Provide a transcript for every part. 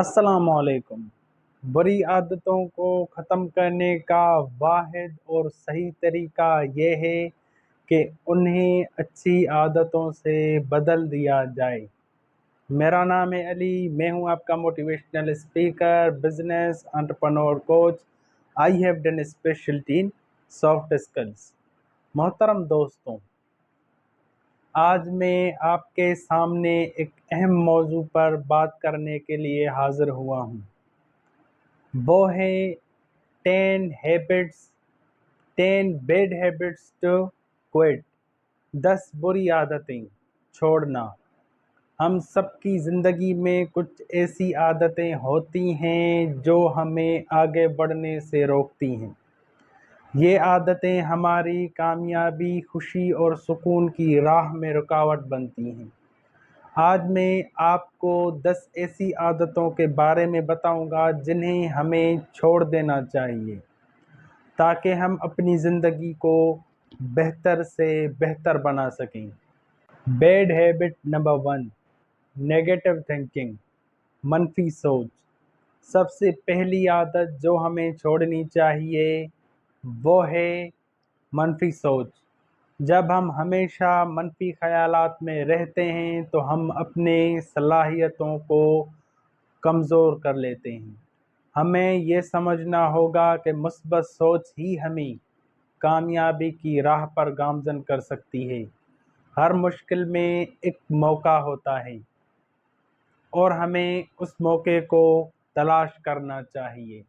अस्सलाम वालेकुम। बुरी आदतों को ख़त्म करने का वाहिद और सही तरीका ये है कि उन्हें अच्छी आदतों से बदल दिया जाए। मेरा नाम है अली, मैं हूँ आपका motivational speaker, business entrepreneur coach. I have done speciality in soft skills. मोहतरम दोस्तों, आज मैं आपके सामने एक अहम मौजू पर बात करने के लिए हाज़िर हुआ हूँ। वो है 10 बैड हैबिट्स टू क्विट। 10 बुरी आदतें छोड़ना। हम सबकी ज़िंदगी में कुछ ऐसी आदतें होती हैं जो हमें आगे बढ़ने से रोकती हैं। ये आदतें हमारी कामयाबी, खुशी और सुकून की राह में रुकावट बनती हैं। आज मैं आपको 10 ऐसी आदतों के बारे में बताऊंगा जिन्हें हमें छोड़ देना चाहिए ताकि हम अपनी ज़िंदगी को बेहतर से बेहतर बना सकें। Bad habit number 1, negative thinking, मनफी सोच। सबसे पहली आदत जो हमें छोड़नी चाहिए वो है मनफी सोच। जब हम हमेशा मनफी ख़यालात में रहते हैं तो हम अपने सलाहियतों को कमज़ोर कर लेते हैं। हमें ये समझना होगा कि मुस्बत सोच ही हमें कामयाबी की राह पर गामज़न कर सकती है। हर मुश्किल में एक मौका होता है और हमें उस मौके को तलाश करना चाहिए।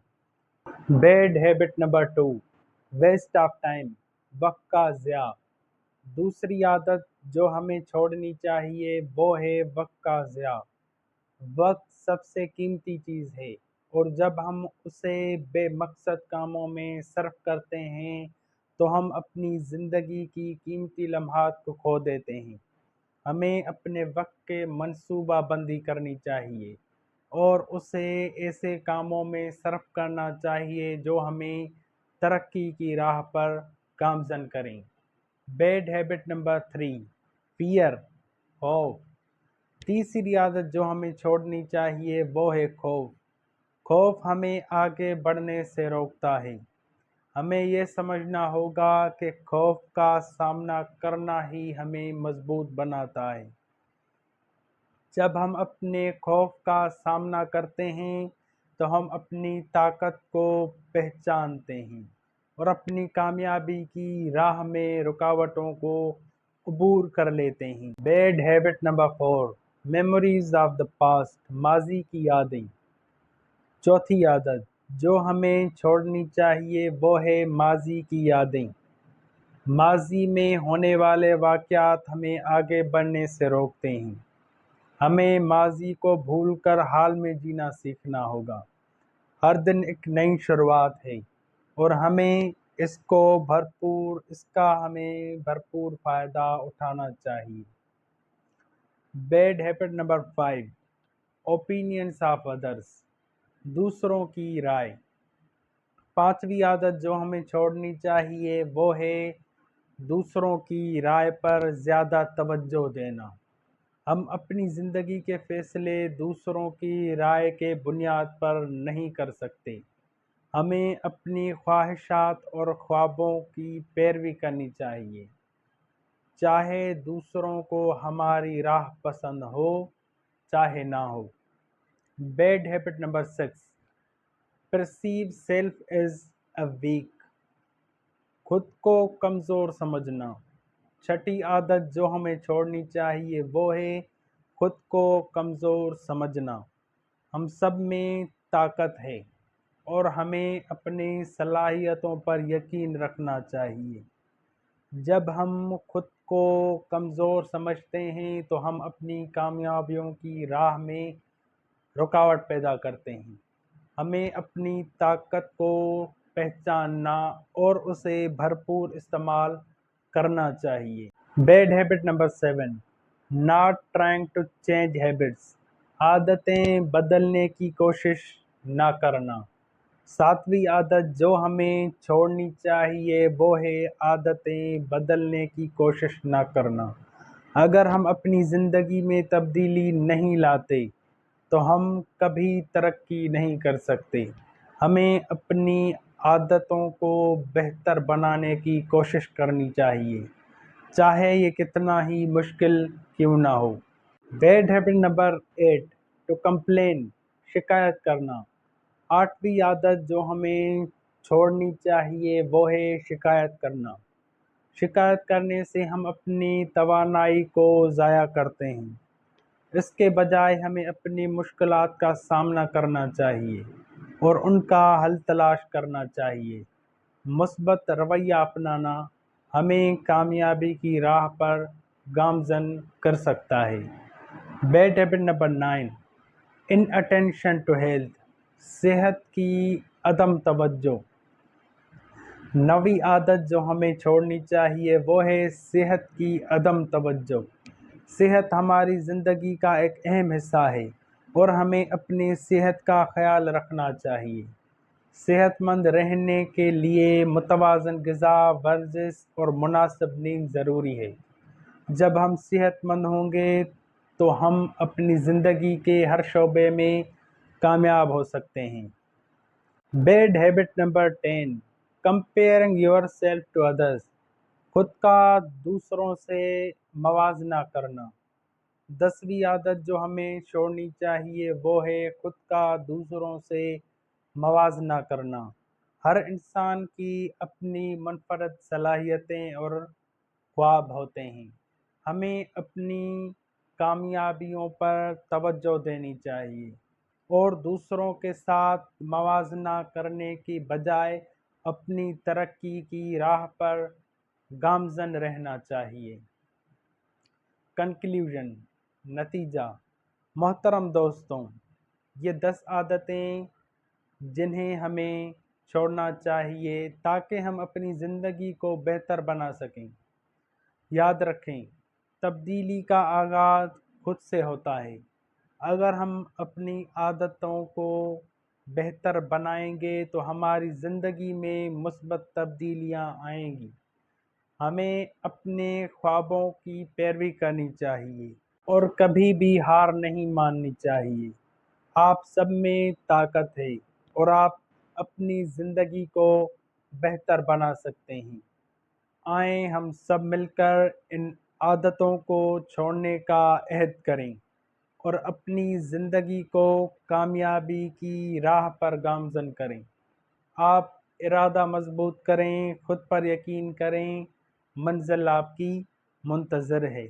Bad habit number 2, waste of time, वक्त का ज़िया। दूसरी आदत जो हमें छोड़नी चाहिए वो है वक्त का ज़िया। वक्त सबसे कीमती चीज़ है और जब हम उसे बेमकसद कामों में सर्फ करते हैं तो हम अपनी ज़िंदगी की कीमती लम्हात को खो देते हैं। हमें अपने वक्त के मंसूबा बंदी करनी चाहिए और उसे ऐसे कामों में सर्फ करना चाहिए जो हमें तरक्की की राह पर गामज़न करें। बैड हैबिट नंबर 3, फियर, खौफ। तीसरी आदत जो हमें छोड़नी चाहिए वो है खौफ। खौफ हमें आगे बढ़ने से रोकता है। हमें ये समझना होगा कि खौफ का सामना करना ही हमें मजबूत बनाता है। जब हम अपने खौफ का सामना करते हैं तो हम अपनी ताकत को पहचानते हैं और अपनी कामयाबी की राह में रुकावटों को अबूर कर लेते हैं। Bad habit number 4, memories of the past, माजी की यादें। चौथी आदत जो हमें छोड़नी चाहिए वो है माजी की यादें। माजी में होने वाले वाक़यात हमें आगे बढ़ने से रोकते हैं। हमें माजी को भूलकर हाल में जीना सीखना होगा। हर दिन एक नई शुरुआत है और हमें इसका हमें भरपूर फ़ायदा उठाना चाहिए। Bad habit number 5, opinions of others, दूसरों की राय। पांचवी आदत जो हमें छोड़नी चाहिए वो है दूसरों की राय पर ज़्यादा तवज्जो देना। हम अपनी ज़िंदगी के फ़ैसले दूसरों की राय के बुनियाद पर नहीं कर सकते। हमें अपनी ख्वाहिशात और ख्वाबों की पैरवी करनी चाहिए, चाहे दूसरों को हमारी राह पसंद हो चाहे ना हो। Bad habit number 6, perceive self as a weak, खुद को कमज़ोर समझना। छठी आदत जो हमें छोड़नी चाहिए वो है खुद को कमज़ोर समझना। हम सब में ताकत है और हमें अपनी सलाहियतों पर यकीन रखना चाहिए। जब हम खुद को कमज़ोर समझते हैं तो हम अपनी कामयाबियों की राह में रुकावट पैदा करते हैं। हमें अपनी ताकत को पहचानना और उसे भरपूर इस्तेमाल करना चाहिए। Bad habit number 7, not trying to change habits, आदतें बदलने की कोशिश ना करना। सातवीं आदत जो हमें छोड़नी चाहिए वो है आदतें बदलने की कोशिश ना करना। अगर हम अपनी ज़िंदगी में तब्दीली नहीं लाते تو ہم کبھی ترقی نہیں کر سکتے۔ ہمیں اپنی عادتوں کو بہتر بنانے کی کوشش کرنی چاہیے، چاہے یہ کتنا ہی مشکل کیوں نہ ہو۔ Bad habit number 8، to complain, شکایت کرنا۔ 8ویں عادت جو ہمیں چھوڑنی چاہیے وہ ہے شکایت کرنا۔ شکایت کرنے سے ہم اپنی توانائی کو ضائع کرتے ہیں۔ اس کے بجائے ہمیں اپنی مشکلات کا سامنا کرنا چاہیے اور ان کا حل تلاش کرنا چاہیے۔ مثبت رویہ اپنانا ہمیں کامیابی کی راہ پر گامزن کر سکتا ہے۔ Bad habit number 9، inattention to health, صحت کی عدم توجہ۔ 9ویں عادت جو ہمیں چھوڑنی چاہیے وہ ہے صحت کی عدم توجہ۔ صحت ہماری زندگی کا ایک اہم حصہ ہے اور ہمیں اپنی صحت کا خیال رکھنا چاہیے۔ صحت مند رہنے کے لیے متوازن غذا، ورزش اور مناسب نیند ضروری ہے۔ جب ہم صحت مند ہوں گے تو ہم اپنی زندگی کے ہر شعبے میں کامیاب ہو سکتے ہیں۔ Bad habit number 10، comparing yourself to others, خود کا دوسروں سے موازنہ کرنا۔ 10ویں عادت جو ہمیں چھوڑنی چاہیے وہ ہے خود کا دوسروں سے موازنہ کرنا۔ ہر انسان کی اپنی منفرد صلاحیتیں اور خواب ہوتے ہیں۔ ہمیں اپنی کامیابیوں پر توجہ دینی چاہیے اور دوسروں کے ساتھ موازنہ کرنے کی بجائے اپنی ترقی کی راہ پر گامزن رہنا چاہیے۔ کنکلیوژن، نتیجہ۔ محترم دوستوں، یہ 10 عادتیں جنہیں ہمیں چھوڑنا چاہیے تاکہ ہم اپنی زندگی کو بہتر بنا سکیں۔ یاد رکھیں، تبدیلی کا آغاز خود سے ہوتا ہے۔ اگر ہم اپنی عادتوں کو بہتر بنائیں گے تو ہماری زندگی میں مثبت تبدیلیاں آئیں گی۔ ہمیں اپنے خوابوں کی پیروی کرنی چاہیے اور کبھی بھی ہار نہیں ماننی چاہیے۔ آپ سب میں طاقت ہے اور آپ اپنی زندگی کو بہتر بنا سکتے ہیں۔ آئیں ہم سب مل کر ان عادتوں کو چھوڑنے کا عہد کریں اور اپنی زندگی کو کامیابی کی راہ پر گامزن کریں۔ آپ ارادہ مضبوط کریں، خود پر یقین کریں، منزل آپ کی منتظر ہے۔